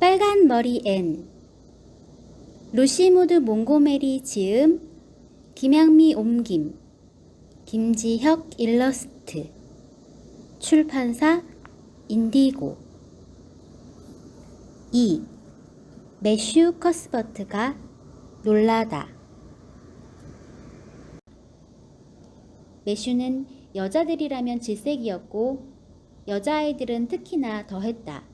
빨간 머리 앤. 루시무드 몽고메리 지음, 김양미 옮김, 김지혁 일러스트. 출판사 인디고. 2. 매슈 커스버트가 놀라다. 매슈는 여자들이라면 질색이었고 여자아이들은 특히나 더했다.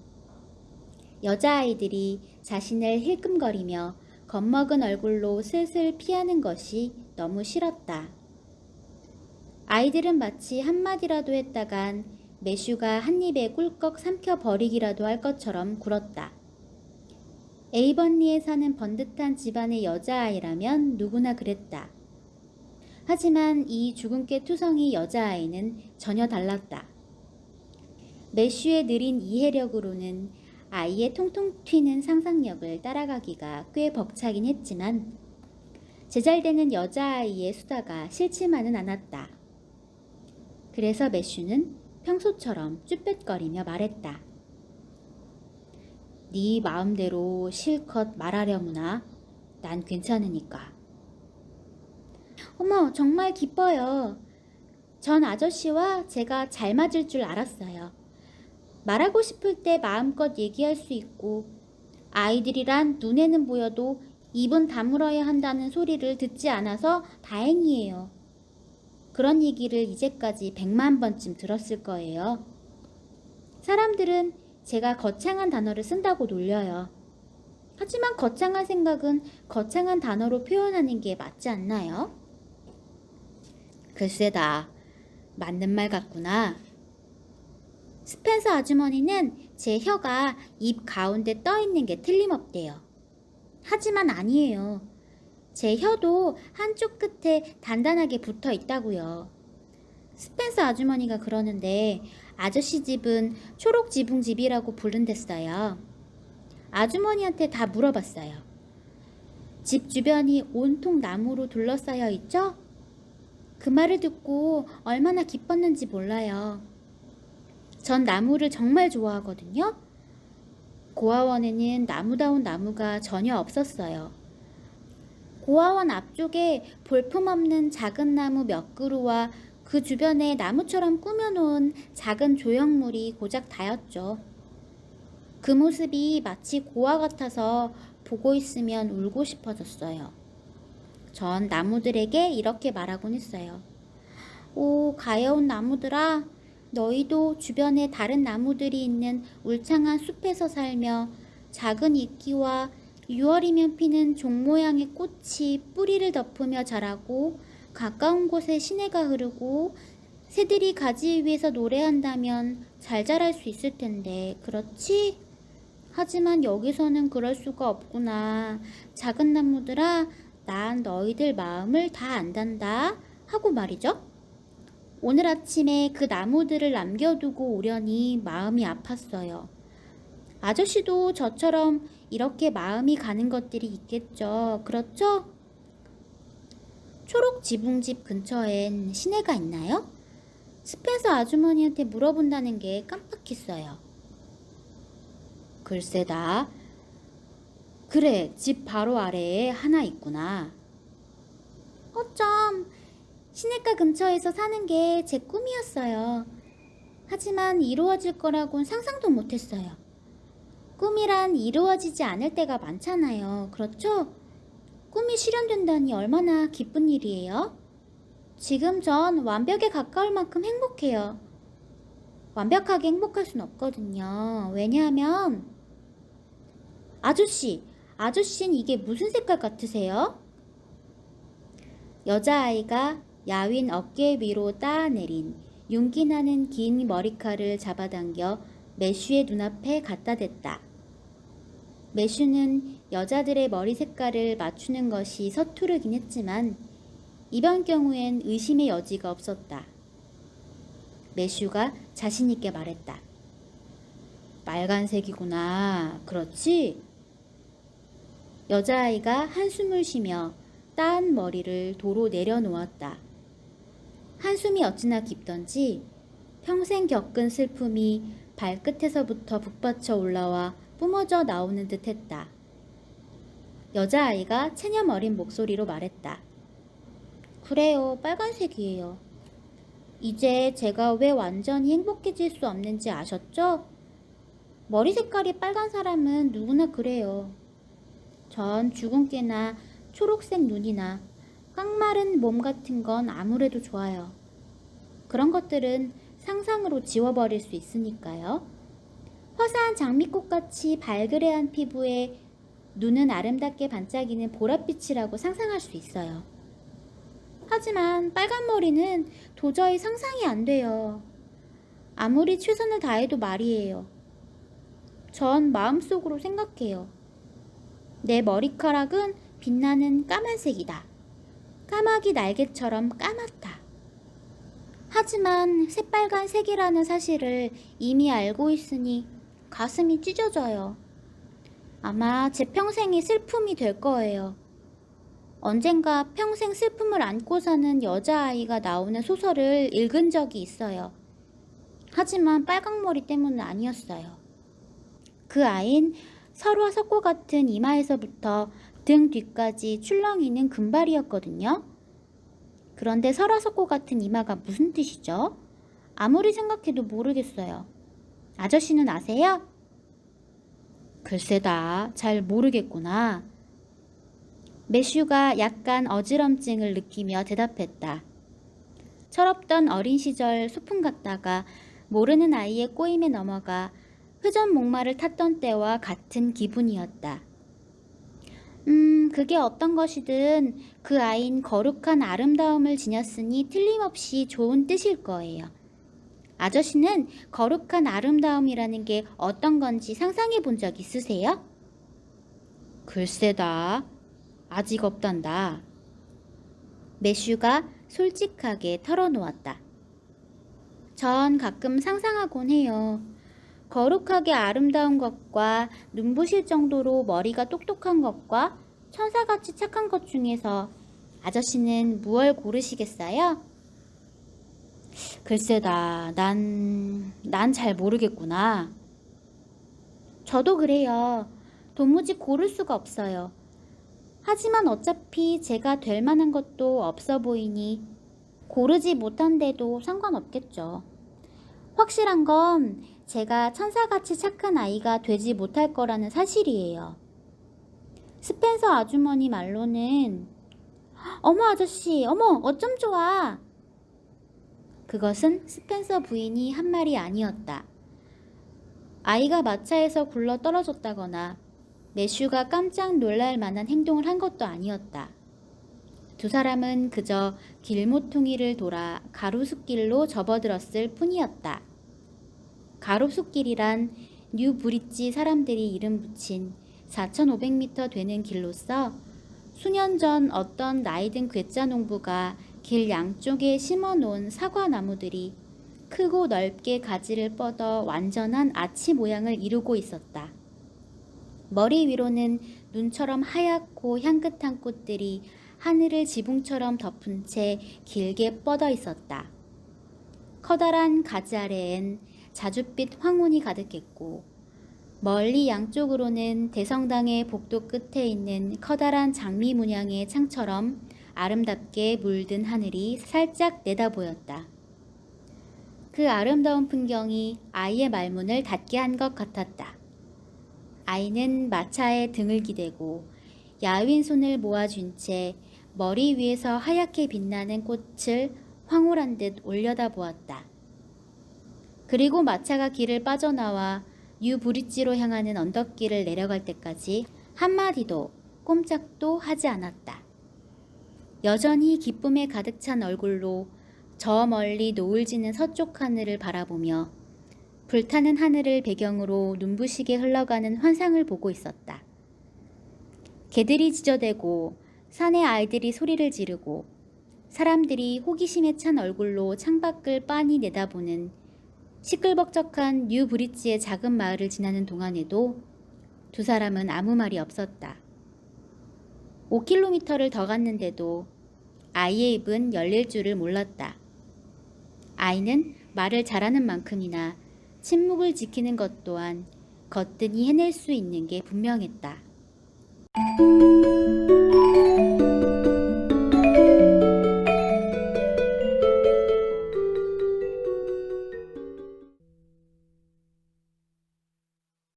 여자아이들이 자신을 힐끔거리며 겁먹은 얼굴로 슬슬 피하는 것이 너무 싫었다. 아이들은 마치 한마디라도 했다간 매슈가 한 입에 꿀꺽 삼켜버리기라도 할 것처럼 굴었다. 에이번리에 사는 번듯한 집안의 여자아이라면 누구나 그랬다. 하지만 이 주근깨 투성이 여자아이는 전혀 달랐다. 매슈의 느린 이해력으로는 아이의 통통 튀는 상상력을 따라가기가 꽤 벅차긴 했지만 제잘되는 여자아이의 수다가 싫지만은 않았다. 그래서 매슈는 평소처럼 쭈뼛거리며 말했다. 네 마음대로 실컷 말하려무나. 난 괜찮으니까. 어머, 정말 기뻐요. 전 아저씨와 제가 잘 맞을 줄 알았어요. 말하고 싶을 때 마음껏 얘기할 수 있고 아이들이란 눈에는 보여도 입은 다물어야 한다는 소리를 듣지 않아서 다행이에요. 그런 얘기를 이제까지 100만 번쯤 들었을 거예요. 사람들은 제가 거창한 단어를 쓴다고 놀려요. 하지만 거창한 생각은 거창한 단어로 표현하는 게 맞지 않나요? 글쎄다. 맞는 말 같구나. 스펜서 아주머니는 제 혀가 입 가운데 떠있는 게 틀림없대요. 하지만 아니에요. 제 혀도 한쪽 끝에 단단하게 붙어 있다고요. 스펜서 아주머니가 그러는데 아저씨 집은 초록 지붕집이라고 부른댔어요. 아주머니한테 다 물어봤어요. 집 주변이 온통 나무로 둘러싸여 있죠? 그 말을 듣고 얼마나 기뻤는지 몰라요. 전 나무를 정말 좋아하거든요. 고아원에는 나무다운 나무가 전혀 없었어요. 고아원 앞쪽에 볼품없는 작은 나무 몇 그루와 그 주변에 나무처럼 꾸며놓은 작은 조형물이 고작 다였죠. 그 모습이 마치 고아 같아서 보고 있으면 울고 싶어졌어요. 전 나무들에게 이렇게 말하곤 했어요. 오, 가여운 나무들아, 너희도 주변에 다른 나무들이 있는 울창한 숲에서 살며 작은 이끼와 6월이면 피는 종 모양의 꽃이 뿌리를 덮으며 자라고 가까운 곳에 시내가 흐르고 새들이 가지 위에서 노래한다면 잘 자랄 수 있을 텐데, 그렇지? 하지만 여기서는 그럴 수가 없구나. 작은 나무들아, 난 너희들 마음을 다 안단다. 하고 말이죠. 오늘 아침에 그 나무들을 남겨두고 오려니 마음이 아팠어요. 아저씨도 저처럼 이렇게 마음이 가는 것들이 있겠죠. 그렇죠? 초록 지붕집 근처엔 시내가 있나요? 스펜서 아주머니한테 물어본다는 게 깜빡했어요. 글쎄다. 그래, 집 바로 아래에 하나 있구나. 어쩜 시내가 근처에서 사는 게 제 꿈이었어요. 하지만 이루어질 거라곤 상상도 못했어요. 꿈이란 이루어지지 않을 때가 많잖아요. 그렇죠? 꿈이 실현된다니 얼마나 기쁜 일이에요? 지금 전 완벽에 가까울 만큼 행복해요. 완벽하게 행복할 순 없거든요. 왜냐하면 아저씨는 이게 무슨 색깔 같으세요? 여자아이가 야윈 어깨 위로 따내린 윤기나는 긴 머리칼을 잡아당겨 매슈의 눈앞에 갖다 댔다. 매슈는 여자들의 머리 색깔을 맞추는 것이 서투르긴 했지만 이번 경우엔 의심의 여지가 없었다. 매슈가 자신있게 말했다. 빨간색이구나. 그렇지? 여자아이가 한숨을 쉬며 따은 머리를 도로 내려놓았다. 한숨이 어찌나 깊던지 평생 겪은 슬픔이 발끝에서부터 북받쳐 올라와 뿜어져 나오는 듯 했다. 여자아이가 체념 어린 목소리로 말했다. 그래요, 빨간색이에요. 이제 제가 왜 완전히 행복해질 수 없는지 아셨죠? 머리 색깔이 빨간 사람은 누구나 그래요. 전 주근깨나 초록색 눈이나 깡마른 몸 같은 건 아무래도 좋아요. 그런 것들은 상상으로 지워버릴 수 있으니까요. 화사한 장미꽃같이 발그레한 피부에 눈은 아름답게 반짝이는 보랏빛이라고 상상할 수 있어요. 하지만 빨간 머리는 도저히 상상이 안 돼요. 아무리 최선을 다해도 말이에요. 전 마음속으로 생각해요. 내 머리카락은 빛나는 까만색이다. 까마귀 날개처럼 까맣다. 하지만 새빨간 색이라는 사실을 이미 알고 있으니 가슴이 찢어져요. 아마 제 평생이 슬픔이 될 거예요. 언젠가 평생 슬픔을 안고 사는 여자아이가 나오는 소설을 읽은 적이 있어요. 하지만 빨강머리 때문은 아니었어요. 그 아이는 설화 석고 같은 이마에서부터 등 뒤까지 출렁이는 금발이었거든요. 그런데 설화 석고 같은 이마가 무슨 뜻이죠? 아무리 생각해도 모르겠어요. 아저씨는 아세요? 글쎄다, 잘 모르겠구나. 매슈가 약간 어지럼증을 느끼며 대답했다. 철없던 어린 시절 소풍 갔다가 모르는 아이의 꼬임에 넘어가 회전 목마를 탔던 때와 같은 기분이었다. 그게 어떤 것이든 그 아이는 거룩한 아름다움을 지녔으니 틀림없이 좋은 뜻일 거예요. 아저씨는 거룩한 아름다움이라는 게 어떤 건지 상상해 본 적 있으세요? 글쎄다. 아직 없단다. 매슈가 솔직하게 털어놓았다. 전 가끔 상상하곤 해요. 거룩하게 아름다운 것과 눈부실 정도로 머리가 똑똑한 것과 천사같이 착한 것 중에서 아저씨는 무얼 고르시겠어요? 글쎄다, 난 잘 모르겠구나. 저도 그래요. 도무지 고를 수가 없어요. 하지만 어차피 제가 될 만한 것도 없어 보이니 고르지 못한데도 상관없겠죠. 확실한 건 제가 천사같이 착한 아이가 되지 못할 거라는 사실이에요. 스펜서 아주머니 말로는 어머 아저씨, 어머 어쩜 좋아. 그것은 스펜서 부인이 한 말이 아니었다. 아이가 마차에서 굴러 떨어졌다거나 매슈가 깜짝 놀랄 만한 행동을 한 것도 아니었다. 두 사람은 그저 길모퉁이를 돌아 가로수길로 접어들었을 뿐이었다. 가로수길이란 뉴브릿지 사람들이 이름 붙인 4,500m 되는 길로서 수년 전 어떤 나이든 괴짜 농부가 길 양쪽에 심어놓은 사과나무들이 크고 넓게 가지를 뻗어 완전한 아치 모양을 이루고 있었다. 머리 위로는 눈처럼 하얗고 향긋한 꽃들이 하늘을 지붕처럼 덮은 채 길게 뻗어 있었다. 커다란 가지 아래엔 자줏빛 황혼이 가득했고 멀리 양쪽으로는 대성당의 복도 끝에 있는 커다란 장미 문양의 창처럼 아름답게 물든 하늘이 살짝 내다보였다. 그 아름다운 풍경이 아이의 말문을 닫게 한 것 같았다. 아이는 마차에 등을 기대고 야윈 손을 모아준 채 머리 위에서 하얗게 빛나는 꽃을 황홀한 듯 올려다 보았다. 그리고 마차가 길을 빠져나와 뉴브릿지로 향하는 언덕길을 내려갈 때까지 한마디도 꼼짝도 하지 않았다. 여전히 기쁨에 가득 찬 얼굴로 저 멀리 노을 지는 서쪽 하늘을 바라보며 불타는 하늘을 배경으로 눈부시게 흘러가는 환상을 보고 있었다. 개들이 짖어대고 산의 아이들이 소리를 지르고 사람들이 호기심에 찬 얼굴로 창밖을 빤히 내다보는 시끌벅적한 뉴브릿지의 작은 마을을 지나는 동안에도 두 사람은 아무 말이 없었다. 5km를 더 갔는데도 아이의 입은 열릴 줄을 몰랐다. 아이는 말을 잘하는 만큼이나 침묵을 지키는 것 또한 거뜬히 해낼 수 있는 게 분명했다.